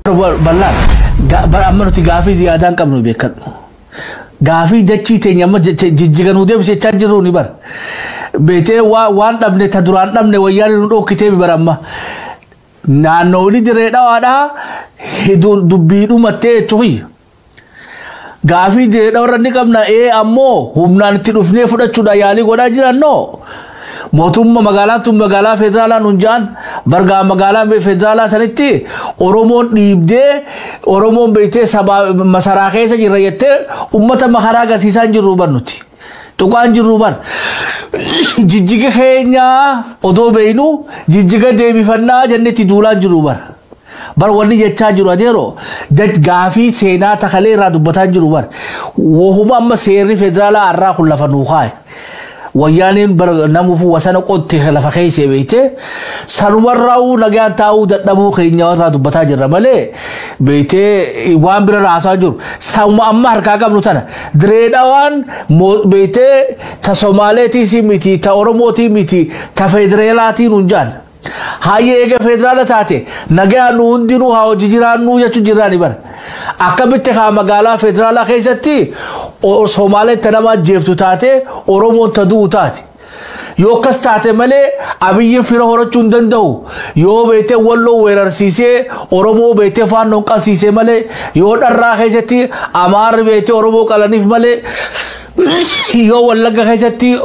bal'aan amma nuti gaafii ziyaadaan qabnu beekadhu. Gaafii dachii teenya amma jijjiganuu deebisee jirru ni bar. Beetee waan dhabne ta duraan dhabne wayyaanii nu dhokkitee bar amma. Naannoowni diree dhawaadhaa dubbii dhumattee jechuufi. Gaafii diree dhawarra ni qabna ammoo humnaan itti dhufnee fudhachuudha yaalii godhaa jiran noo. Mootummaa magaalaa tun magaalaa federaalaa nunjaan bargaa magaalaa federaalaa sanitti Oromoon dhiibdee Oromoon beeytee sabaa masaraa keessa jirra jettee ummata makaraa agarsiisaa jirru barnuti. Tuqaan jirru bar jijjiga keenyaa odoo beeynu jijjiga deebifannaa jannetti duulaan jirru bar wanni jechaa jiru adeero gaafii seenaa takalee irraa dubbataa jiru bar wohuma amma seerri federaalaa irraa kun lafa nuuqaa wayyaaniin namuufu wasana qotte lafa keessa beeyte sanumarraa'uu nagaan taa'uu dadhabuu keenya irraa dubbataa jirra malee beeyte waan bira raasaa jiru samma amma harkaa qabnu tana diree dhawaan beeyte ta Somaaleetii miti ta Oromootii miti ta federaalaatii nunjaan hayyee eega federaala taate nagaan nu hundinuu haa hojii jiraannu jechuu jirraani bar akkamitti haa magaalaa federaalaa keessatti Somaaleetti nama jeeftu taate Oromoon ta du'u taate yoo kas taate malee Abiyyi fira horachuu hin danda'u yoo beete walloo weerarsiisee Oromoo beete faannoon qabsiisee malee yoo dharraa keessatti Amaarri beete Oromoo qalaniif malee yoo Wallagga keessatti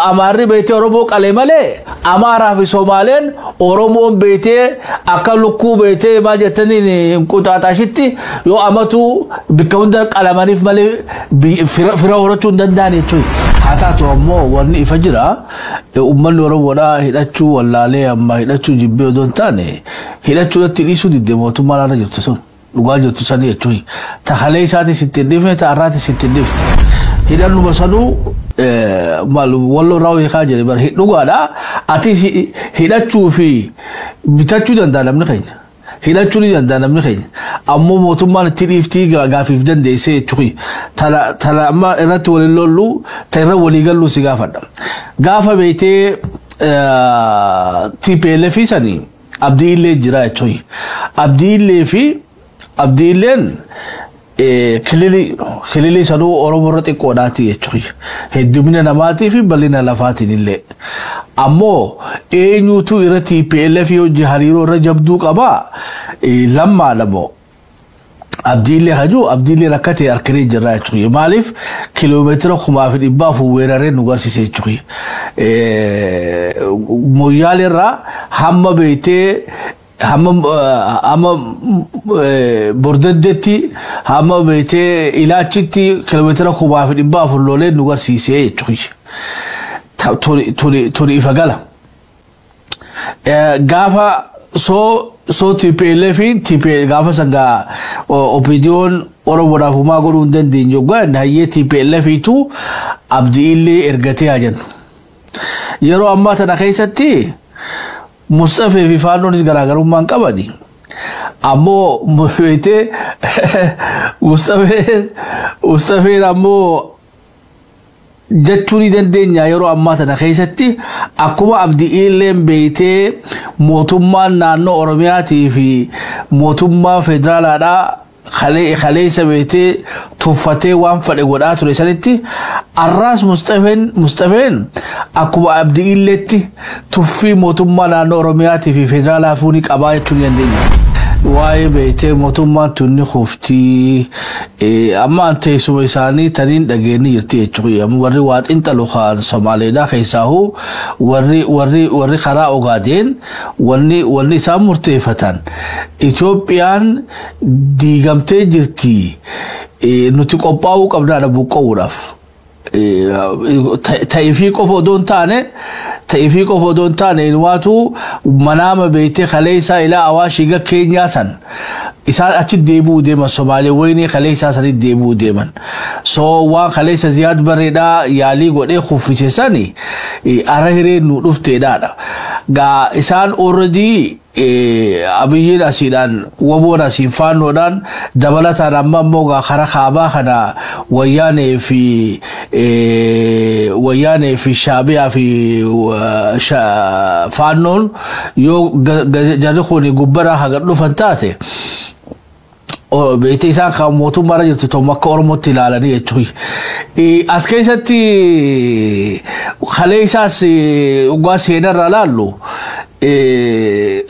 Amaarri beete Oromoo qalee malee Amaaraa fi Somaaleen Oromoon beete akka lukkuu beete maa jettaniin qutaaxaashitti yoo amatu bikka hunda qalamaniif malee fira horachuu hin danda'an jechuudha. Haa taatu ammoo wanni ifa jira uummanni Oromoodhaa hidhachuu wallaalee amma hidhachuu jibbee odoo hin taane hidhachuudhatti dhiisuu didde mootummaan ala jirtu sun dhugaa jirtu sanii jechuudha. Takalee isaatii sitti hin dhifne ta'arraati sitti hin dhifne. Hidhannu basanuu walloo raawuu hiikaa jedhe bara dhugaadha ati hidhachuu fi bitachuu danda'a namni keenya hidhachuu ni danda'a namni keenya ammoo mootummaan itti dhiiftii gaafiif dandeessee jechuudha tala amma irratti waliin lollu ta irra walii galluu si gaafadha gaafa beeytee TPLF sanii abdii illee jira jechuudha abdii illeen kilili sanuu Oromoo irratti qoodhaati jechuudha. Heddumina namaatii fi bal'ina lafaatiin illee. Ammoo eenyuutu irra TPLF hojii hariiroo irra jabduu qabaa lammaadhamoo. Abdiillee hajuu abdiillee rakkatee harkanii jirraa jechuudha. Maaliif kiiloomeetira 1,400 weeraree nu garsiise jechuudha. Moyyaalee irraa hamma beeytee hamma bordaddetti hamma beeytee ilaachitti kiiloomeetira 1,400 loolee nu garsiisee jechuudha. Tuni ifa gala. Gaafa soo TPLFin gaafa sangaa opiniyoon Oromoodhaaf humaa godhuu hin dandeenye yoggaan hayyee TPLFitu abdiillee ergatee hajan. Yeroo ammaa tana keessatti Mustafee fi Faannoonis garaagarummaan qabani. Ammoo beeytee Mustafeen ammoo jechuu ni dandeenya yeroo ammaa tana keessatti akkuma abdiilleen beeytee mootummaan naannoo Oromiyaatii fi mootummaa federaalaadhaa khaleessa beeytee tuffatee waan fadhe godhaa ture sanitti arraas Mustafeen akkuma abdiilleetti tuffii mootummaa naannoo Oromiyaatii fi federaalaa fuuni qabaa jechuu ni dandeenya. Waa'ee beeytee mootummaan tunni khuftii amma teessuma isaanii taniin dhageenyi jirti jechuudha. Warri waaxiin xaluqaan Somaaleedhaa keessaahuu warri karaa ogaadeen wanni isaan murteeffatan Itoophiyaan diigamtee jirti nuti qophaa'uu qabnaadha buqqa'uudhaaf. Ta'ifii qofa odoo hin taane waatu manaama beeytee kaleessaa ilaa Awaashii ga Keenyaa san isaan achi deebi'uu deeman Somaalee wayinii kaleessaa sanitti deebi'uu deeman. So waan kaleessa Ziyaad Barreedhaa yaalii godhee kuffise sani ara hireen nu dhufteedhaadha. Gaa isaan already Abiyyiin asiidhaan waboon asiin faannoodhaan dabalataan amma ammoo karaa kaabaa kana wayyaanee fi Shaabiyaa fi faannoon yoo jarri kun gubbaraa haga dhufan taate بيتي إسان خاموتو مرة جرتو مكة أورموت تلالني يجوي أسكيستي خليساس وقاس هنا رالالو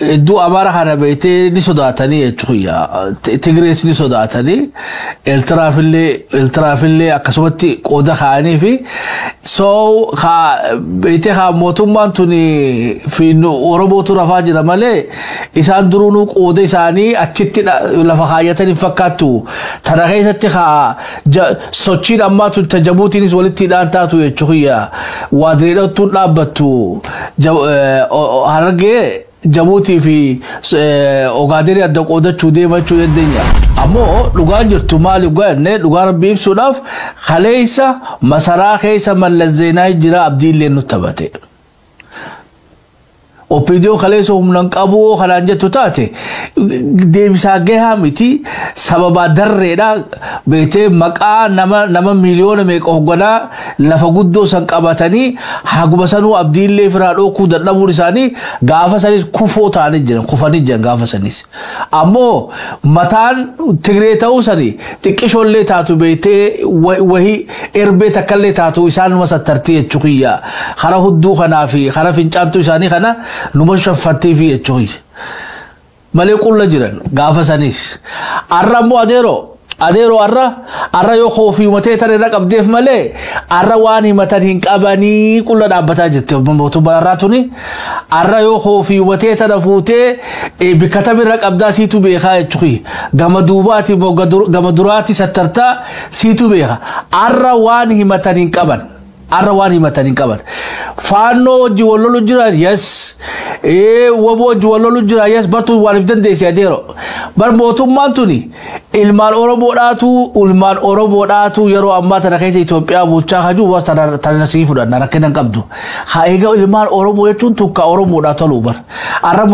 دو أمارة هنا بيتي نسوداتني يجوي تجريس نسوداتني الترافيلي أكسوتي قودا خاني في سو خا بيتي خاموتو مانتوني في أورموتو رفاجر مالي إسان درونو قودا إساني أتشتي لفخايتني فكاتو تراغيتي خا سوتشين أما تجابوتي نس ولتي دانتاتو يجوي وادريدو تلابتو هرجع جابوتي في أوغادري أدق تودي ما تودي الدنيا أمو لغان جرتو ما لغان لغان بيب سلاف خليسا مسارا خيسا من لزيناي جرا أبدي لينو تبته وبيديو خليسو هم ننقبو خلانجة تتاتي ديبسا جها متي سببا درّينا بيتي مقا نما مليون ميك أوغنا لفقودو سنقبتاني حقبسانو أبدي اللي فرادو كودت نمورساني غافة سانيس كفو تاني جن كفاني جن غافة سانيس أمو متان تغريتاو ساني تكشو اللي تاتو بيتي وهي إربي تكالي تاتو إسان مساترتي الچوخية خرا هدو خنافي خرا فنچانتو إساني خنا نمشى فتي في الشوي ملك الله جيران غافة سانيس أرّمو أديرو أرّا يو خوفي متى ترى رقم ديف ملء أرّا واني متى هنك أباني كل دابتا جت موتو براتوني أرّا يو خوفي متى ترى فوتة بكتاب رقم دا سيتو بيخا الشوي غمدوباتي غمدوراتي سترتا سيتو بيخا أرّا واني متى هنك أبان أرواني متانين كبر فانو جوالو لجرا يس وبو جوالو لجرا يس برتو والفدن ديسي أديرو بر موتو مانتوني المال أوروبو داتو يرو أما تنخيس إثيوبيا بوچا خجو واس تنسيفو دانا ركنن قبدو خايغا المال أوروبو يتون توكا أوروبو داتو لوبر أرى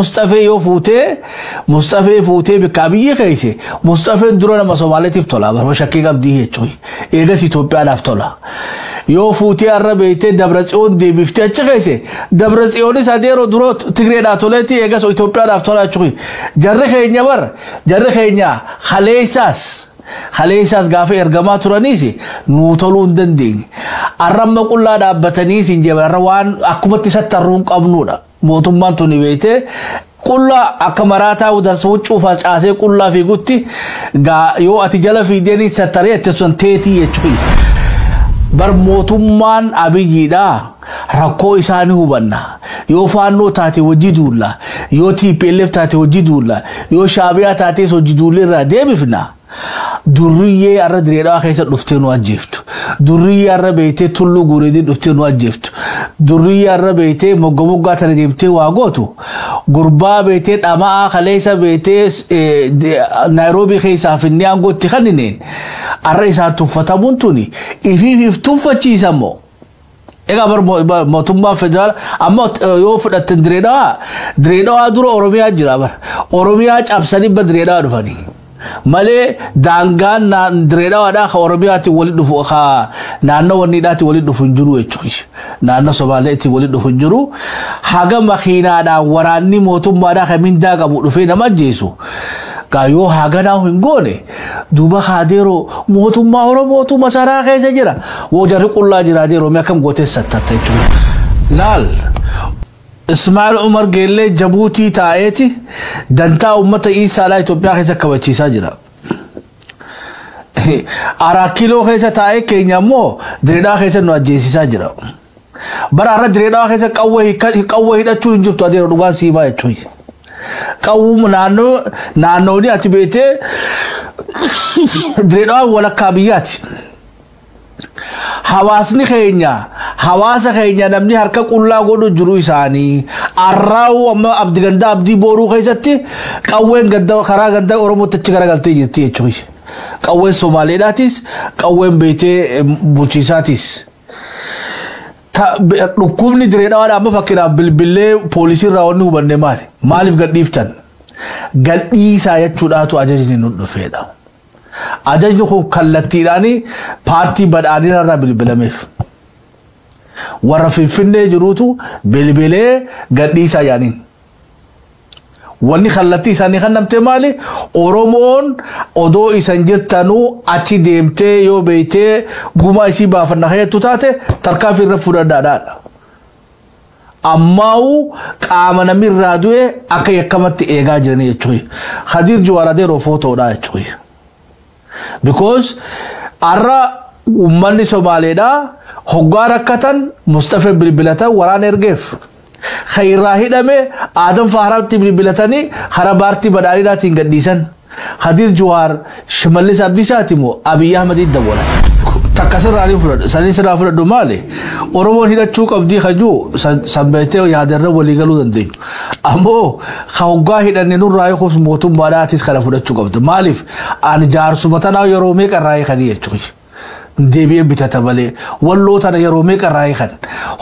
مصطفى فوتي بكابية خيسي مصطفى درونا مسومالي تبتولا بر وشكي قبديه يچوي إيغا إثيوبيا دافتولا يو فوتي الربيتي دبرتسيون دي بفتي أشخاصه دبرتسيوني ساديرو دروت تغري داتولتي إيجاس إثيوبيا دافتولا أشوي جرّ خينيا خليساس غافي إرجما ترانيسي نوتلون دندين الرم كلها دابتنيسي جبر روان أكبتي سترون قبنونا موتومان توني بيته كلها أكمراتا ودرسوت شوفاش آسي كلها في قطي يو أتجلا في ديني ستريت تسون تيتي يشوي بر موتومان أبيجيدا ركو إساني هبنا يو فانو تاتي وجدولا يو تي بيلف تاتي وجدولا يو شابيا تاتي وجدولي را ديبفنا درية أرى دريدا خيسة دفتين واجفتو درية أرى بيتي تلو غوريدي دفتين واجفتو درية أرى بيتي مغموغا ترديمتي واغوتو غربا بيتي أما خليسة بيتي نيروبي خيسة فيني أنغوتي خنينين أرى إسان تفتابون توني إفي تفتشي سمو إيجا بر موتوما فجال أما يوفد التندريدا دريدا دورو أوروميا جرابر أوروميا أبسني بدريدا دفاني مالي دانغان دريدا ودا أوروميا تي ولد دفو خا نانو ونيدا تي ولد دفو نجرو يشويش نانو سبالة تي ولد دفو نجرو حاجة مخينا دا وراني موتوما دا خمين دا كابو دفينا ما جيسو كايو هاغنا هنغوني دوبا خاديرو موتوما موتوما سارا خيسا جرا وجاري قلا جرا ديرو ميكم غوتي ستاتي لال اسماعيل عمر قيل جبوتي تايتي دنتا امتا إيسا لا إثيوبيا خيسا كوچيسا جرا أراكيلو خيسا تاي كينيا مو دريدا خيسا نواجيسيسا جرا برا دريدا خيسا قوه دا چون جبتو ديرو دوغان سيما يچوي قوم نانو دي أتبيته دريدا ولا كابيات حواسني خينيا نمني حركة كلها قدو جروي ساني أراو أما أبدي غندا أبدي بورو خيستي قوين غدا خرا غدا أورمو تچغرا غلطي جرتي چوي قوين سومالي داتيس قوين بيته بوچيساتيس ركوبني دريدا وانا أما فكرا بالله بوليسي راوني هبني مالف غديفتن غديسا يچوداتو أجاجني ندفيدا أجاجني خو كالتيراني بارتي بدانينا را بالبلميف ورفي فيني جروتو بالبله غديسا يانين wanni khallatti isaanii kan namte maali oromoon odoo isan jirtanu achi deemtee yoo beeytee guma isii baafanna hayatu taate tarkaanfii irra fudhadhaadha ammaa'u qaama namirraa du'e akka yakkamatti eegaa jiranii jechuudha Khadir Jawar adeeroo footoodha jechuudha because arra ummanni Somaaleedha hoggaa rakkatan Mustafa bilbilatan waraan ergeef خيرا هدمه آدم فهرات بالبلتاني خرابارتي بداري راتين قديسان خدير جوار شمالي سابدي ساتيمو أبي أحمد الدولة تكسر عليه فرد سالين سر فرد دومالي أورومون هيدا تشوك أبدي خجو سببته يادر ولي قالوا دندين أمو خوجا هيدا نور راي خوش موتوم باراتيس خلا فرد تشوك أبدي مالف أنا جار سبتنا يروميك الراي خديه تشوكي deebi'ee bitata malee walloo tana yeroo meeqa raayikan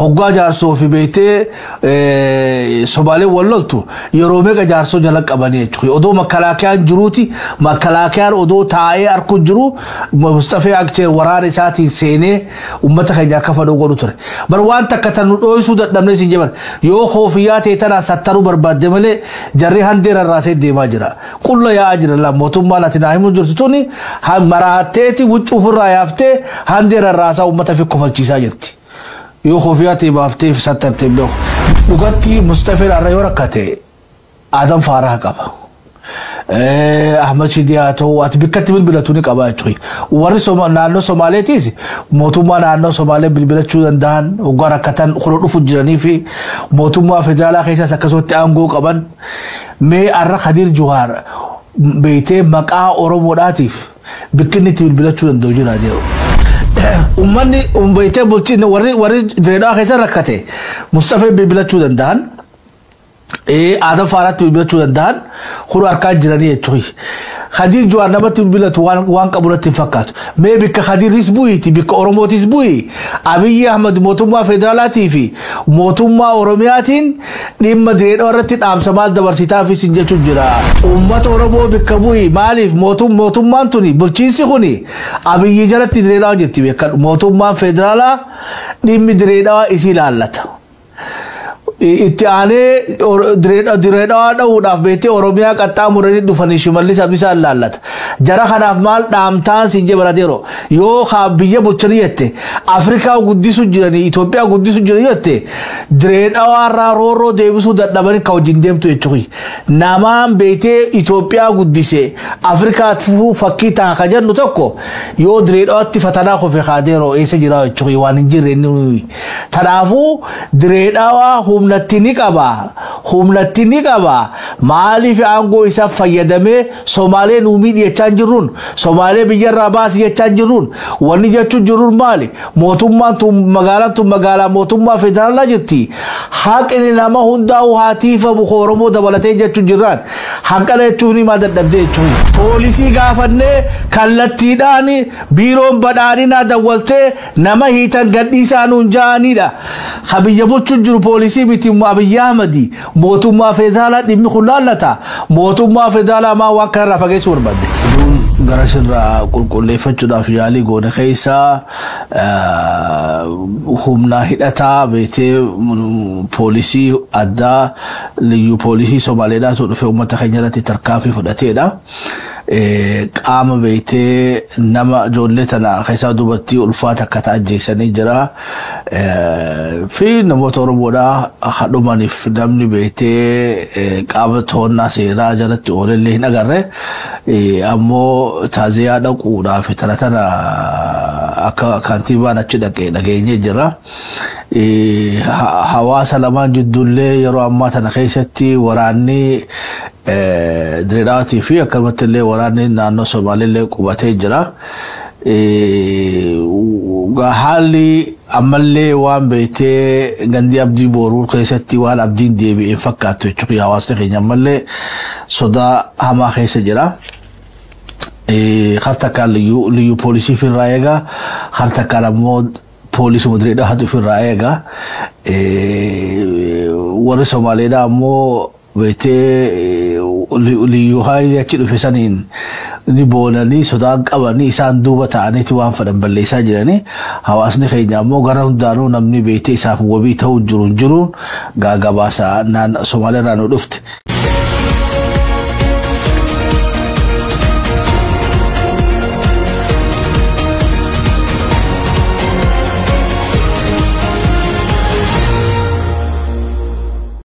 hoggaa jaarsoo fi beeytee Somaalee walloltu yeroo meeqa jaarsoo jala qabanii jechuudha odoo makkalaakiyaan jiruuti makkalaakiyaan odoo taa'ee arku jiru Mustafaa Akcheer waraana isaatiin seenee ummata keenya akka fadhoo godhu ture bar waan takka tan nu dhooysuu dadhabnee siin jedhan yoo koofiyyaa ta'e tana sattaruu barbaadde malee jarri handeera raasee deemaa jira qulla yaa'aa jira la mootummaan ati naa himuu jirtu tuni maraatteeti wuccuu ofirraa yaaftee هندير الرأس أو متى في كفر جيساجرتي يخوفياتي بافتي في ستة تبلغ لقتي مستفيد على يوركته آدم فارها كبا أحمد شدياتو واتبكتي بالبلاتوني كبا يجري وري نانو سومالي تيزي موتوما نانو سومالي بالبلات شو دندان وقارا كتان خلود فجراني في موتوما فدرالا خيسا سكسو تأمغو كبان مي أرى خدير جوار بيتي مقا أورومو داتيف بكنتي بالبلات شو دندو جرا ديو ummanni umbaytee bulchiin warri Direedhaa keessa rakkate Mustafa bilbilachuu danda'an Adam Faaraatti bilbilachuu danda'an kun harkaa jiranii jechuudha Khadir Jawar namatti bilbilatu waan qaburratti fakkaatu mee bikka Khadiris bu'iiti bikka Oromootis bu'i Abiy Ahmed mootummaa federaalaatii fi mootummaa Oromiyaatiin dhimma Direedhaa irratti dhaamsa maal dabarsitaa fi sin jechuun jira ummata Oromoo bikka bu'i maaliif mootummaan tuni bulchiinsi kuni Abiy jalatti Direedhaa jirti beekan mootummaan federaalaa dhimmi Direedhaa isii laallata itti aanee Direedhaa dhahuudhaaf beektee Oromiyaa qaxxaamuranii dhufanii shimallis abdisaan laallata jara kanaaf maal dhaamtaan siin jebarateero yoo biyya bulchanii jette Afrikaa guddisu jiranii Itoophiyaa guddisu jiranii jette Direedhaa irraa roorroo deebisuu dadhabanii ka wajjin deemtu jechuudha namaan beektee Itoophiyaa guddise Afrikaa fakkii ta'a ka jennu tokko yoo Direedhaatti fatanaa kofe kaadeero eessa jira jechuudha waan hin jirre tanaafuu Direedhaa humnatti ni qaba maaliif aangoo isaa fayyadamee Somaalee nuumii dhiyachaan jirruun Somaalee biyyarraa baasii jechaan jirruun wanni jechuun jirruun maali mootummaan tun magaalaa mootummaa federaalaa jirti haqni nama hundaa'u haatiifamu Oromoo dabalatee jechuun jirraan hanqala jechuun himaa dadhabdee jechuun poolisii gaafannee kallattiidhaan biiroon badhaadhinaa dawwaltee nama hiitan gadhiisaa nuun ja'anidha habiyya bulchuun jiru poolisii miti Abiy Ahmed mootummaa federaalaa dhimmi kun laallata mootummaa federaalaa maa waan kana fageessu barbaadde garasirraa qulqulleeffachuudhaaf yaalii goone keessa humna hidhataa beektee poolisii addaa liyyuu poolisii Somaaleedhaa dhufe uummata keenya irratti tarkaanfii fudhateedha qaama beektee nama ijoollee tana keessaa dubartii ulfaata akka ajjeesanii jira fi namoota Oromoodhaa hadhumaniif namni beektee qaama to'annaa seeraa jalatti oolellee hin agarre ammoo taaziyaa dhaquudhaaf tana akka kantiibaan achi dhageenye jira hawaasa lamaan jiddullee yeroo ammaa tana keessatti waraanni Direedhaatii fi akkasumatti illee waraanni naannoo Somaaleellee qubatee jira haalli ammallee waan beektee gandi abdii booruu keessatti waan abdiin deebi'ee fakkaatu jechuudha hawaasni keenya ammallee sodaa hamaa keessa jira harta kaan liyyuu poolisii firraa eegaa harta kaan ammoo poolisii Direedhaa hatu firraa eegaa warri Somaaleedhaa ammoo beektee liyyuu haayii achi dhufe saniin ni boonanii sodaan qabanii isaan duuba ta'aniiti waan fedhan balleessaa jiranii hawaasni keenya ammoo gara hundaanuu namni beektee isaaf wabii ta'uu jiruun gaagabaasa Somaaleerraa nu dhufte.